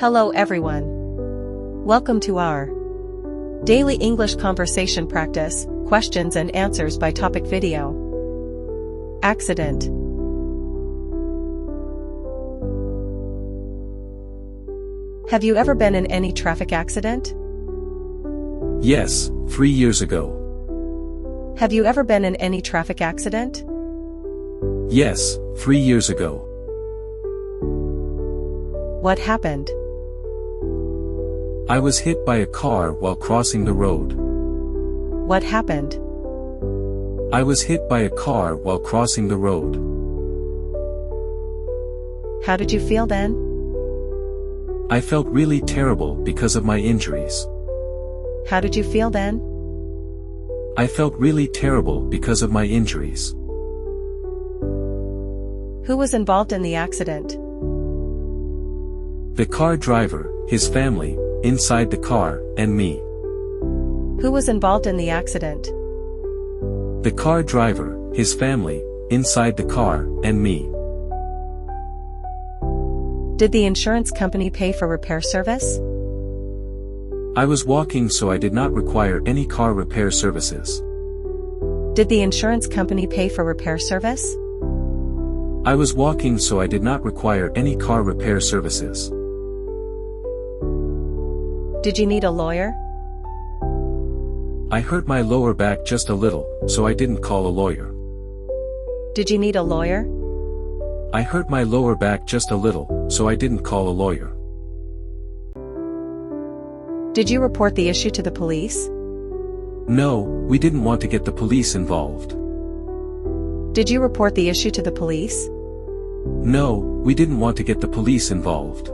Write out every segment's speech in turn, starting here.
Hello everyone. Welcome to our daily English conversation practice, questions and answers by topic video. Accident. Have you ever been in any traffic accident? Yes, 3 years ago. Have you ever been in any traffic accident? Yes, 3 years ago. What happened? I was hit by a car while crossing the road. What happened? I was hit by a car while crossing the road. How did you feel then? I felt really terrible because of my injuries. How did you feel then? I felt really terrible because of my injuries. Who was involved in the accident? The car driver, his family, inside the car, and me. Who was involved in the accident? The car driver, his family, inside the car, and me. Did the insurance company pay for repair service? I was walking, so I did not require any car repair services. Did the insurance company pay for repair service? I was walking, so I did not require any car repair services. Did you need a lawyer? I hurt my lower back just a little, so I didn't call a lawyer. Did you need a lawyer? I hurt my lower back just a little, so I didn't call a lawyer. Did you report the issue to the police? No, we didn't want to get the police involved. Did you report the issue to the police? No, we didn't want to get the police involved.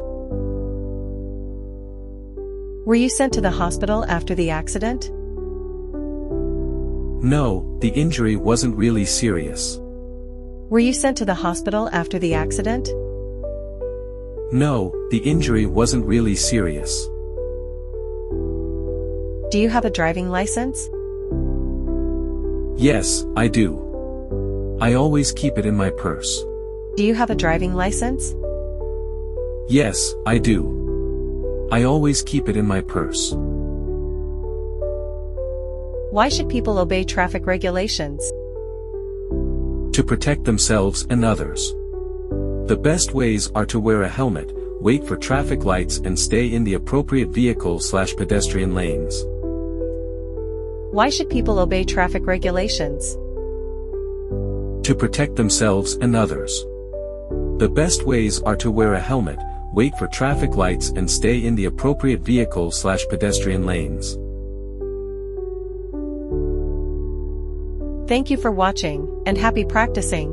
Were you sent to the hospital after the accident? No, the injury wasn't really serious. Were you sent to the hospital after the accident? No, the injury wasn't really serious. Do you have a driving license? Yes, I do. I always keep it in my purse. Do you have a driving license? Yes, I do. I always keep it in my purse. Why should people obey traffic regulations? To protect themselves and others. The best ways are to wear a helmet, wait for traffic lights and stay in the appropriate vehicle/pedestrian lanes. Why should people obey traffic regulations? To protect themselves and others. The best ways are to wear a helmet, wait for traffic lights and stay in the appropriate vehicle/pedestrian lanes. Thank you for watching, and happy practicing!